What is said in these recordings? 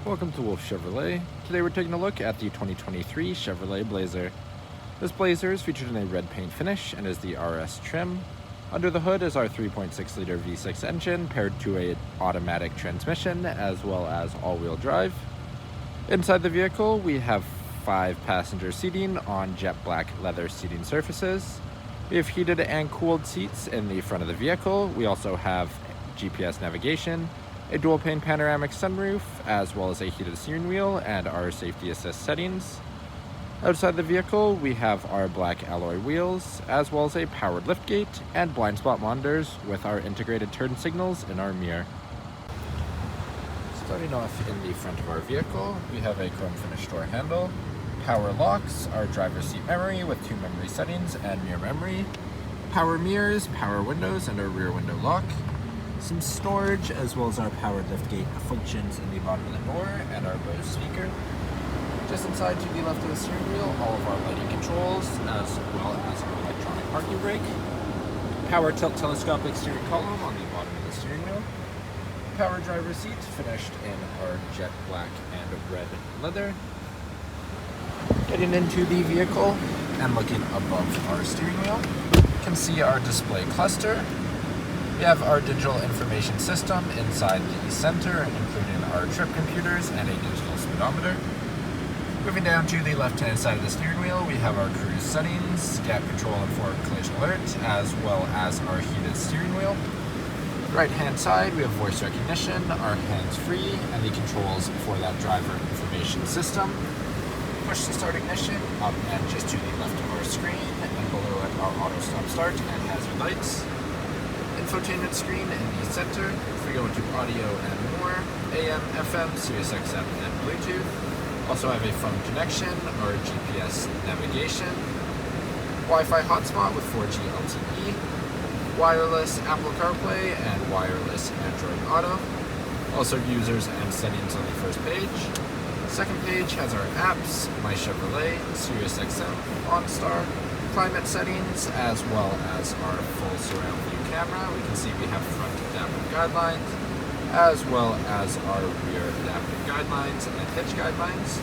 Welcome to Wolf Chevrolet. Today we're taking a look at the 2023 Chevrolet Blazer. This Blazer is featured in a red paint finish and is the RS trim. Under the hood is our 3.6 liter V6 engine paired to an automatic transmission as well as all-wheel drive. Inside the vehicle we have 5 passenger seating on jet black leather seating surfaces. We have heated and cooled seats in the front of the vehicle. We also have GPS navigation, a dual pane panoramic sunroof, as well as a heated steering wheel and our safety assist settings. Outside the vehicle, we have our black alloy wheels, as well as a powered liftgate and blind spot monitors with our integrated turn signals in our mirror. Starting off in the front of our vehicle, we have a chrome finished door handle, power locks, our driver's seat memory with 2 memory settings and mirror memory, power mirrors, power windows, and our rear window lock. Some storage, as well as our powered liftgate functions in the bottom of the door and our Bose speaker. Just inside to the left of the steering wheel, all of our lighting controls, as well as our electronic parking brake. Power tilt telescopic steering column on the bottom of the steering wheel. Power driver's seat finished in our jet black and red leather. Getting into the vehicle and looking above our steering wheel, you can see our display cluster. We have our digital information system inside the center, including our trip computers and a digital speedometer. Moving down to the left-hand side of the steering wheel, we have our cruise settings, gap control and forward collision alert, as well as our heated steering wheel. Right-hand side, we have voice recognition, our hands-free, and the controls for that driver information system. Push to start ignition, up and just to the left of our screen, and below it our auto stop start and hazard lights. Infotainment screen in the center. If we go into audio and more, AM, FM, Sirius XM, and Bluetooth. Also have a phone connection, our GPS navigation, Wi-Fi hotspot with 4G LTE, wireless Apple Carplay, and wireless Android Auto. Also users and settings on the first page. Second page has our apps, My Chevrolet, Sirius XM, OnStar, climate settings, as well as our full surround view camera. We can see we have front adaptive guidelines, as well as our rear adaptive guidelines and hitch guidelines.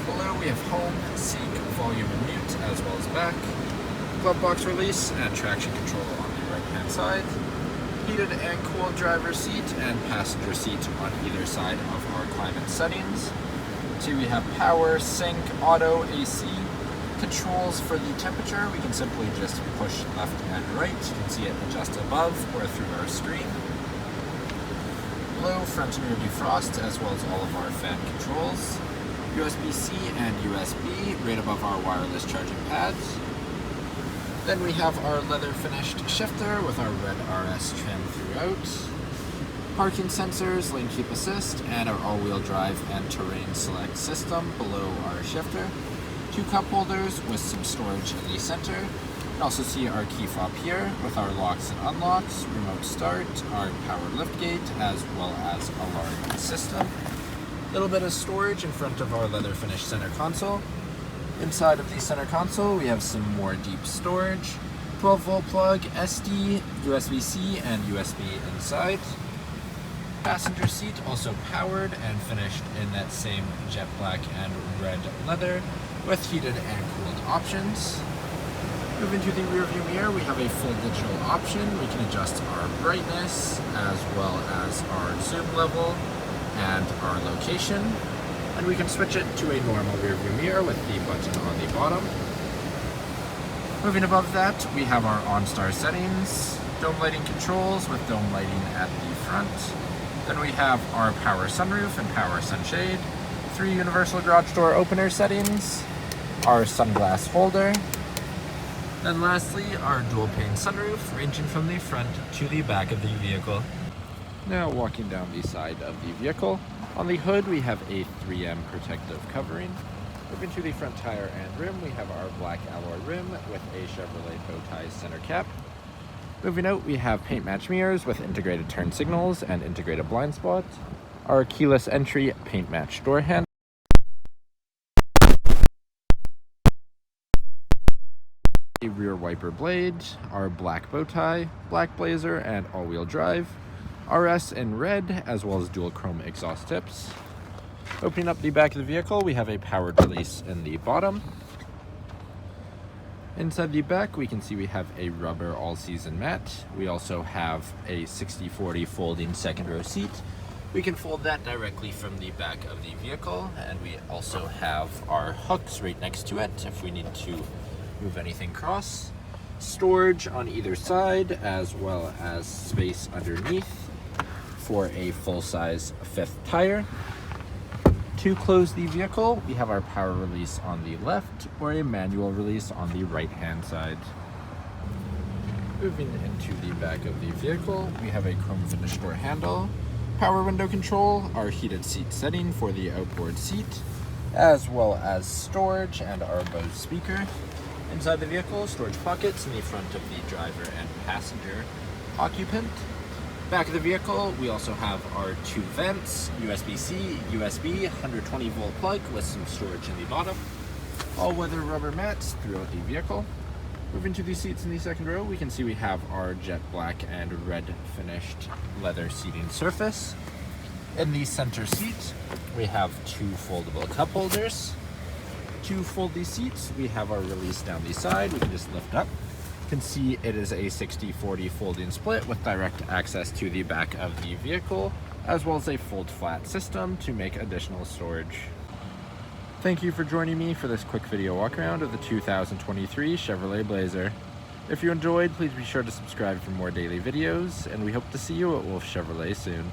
Below we have home, seek, volume and mute, as well as back, glove box release and traction control on the right hand side, heated and cooled driver's seat and passenger seat on either side of our climate settings. So we have power, sync, auto, AC, controls for the temperature. We can simply just push left and right. You can see it adjust above or through our screen. Below, front and rear defrost, as well as all of our fan controls. USB-C and USB right above our wireless charging pads. Then we have our leather finished shifter with our red RS trim throughout. Parking sensors, lane keep assist, and our all-wheel drive and terrain select system below our shifter. 2 cup holders with some storage in the center. You can also see our key fob here with our locks and unlocks, remote start, our powered liftgate, as well as alarm system. A little bit of storage in front of our leather finished center console. Inside of the center console we have some more deep storage, 12 volt plug, SD, USB-C, and USB inside. Passenger seat also powered and finished in that same jet black and red leather with heated and cooled options. Moving to the rear view mirror, we have a full digital option. We can adjust our brightness as well as our zoom level and our location. And we can switch it to a normal rear view mirror with the button on the bottom. Moving above that, we have our OnStar settings, dome lighting controls with dome lighting at the front. Then we have our power sunroof and power sunshade, 3 universal garage door opener settings, our sunglass holder, then lastly our dual pane sunroof ranging from the front to the back of the vehicle. Now walking down the side of the vehicle, on the hood we have a 3M protective covering. Moving to the front tire and rim, we have our black alloy rim with a Chevrolet bowtie center cap. Moving out, we have paint match mirrors with integrated turn signals and integrated blind spot, our keyless entry paint match door handle, a rear wiper blade, our black bow tie, black blazer, and all-wheel drive, RS in red, as well as dual chrome exhaust tips. Opening up the back of the vehicle, we have a powered release in the bottom. Inside the back, we can see we have a rubber all-season mat. We also have a 60/40 folding second row seat. We can fold that directly from the back of the vehicle, and we also have our hooks right next to it if we need to move anything across. Storage on either side, as well as space underneath for a full-size 5th tire. To close the vehicle, we have our power release on the left or a manual release on the right-hand side. Moving into the back of the vehicle, we have a chrome finished door handle, power window control, our heated seat setting for the outboard seat, as well as storage and our Bose speaker. Inside the vehicle, storage pockets in the front of the driver and passenger occupant. Back of the vehicle, we also have our 2 vents, USB-C, USB, 120 volt plug with some storage in the bottom. All-weather rubber mats throughout the vehicle. Moving to the seats in the second row, we can see we have our jet black and red finished leather seating surface. In the center seat, we have 2 foldable cup holders. To fold these seats, we have our release down the side. We can just lift up. You can see it is a 60/40 folding split with direct access to the back of the vehicle, as well as a fold flat system to make additional storage. Thank you for joining me for this quick video walk around of the 2023 Chevrolet Blazer. If you enjoyed, please be sure to subscribe for more daily videos, and we hope to see you at Wolf Chevrolet soon.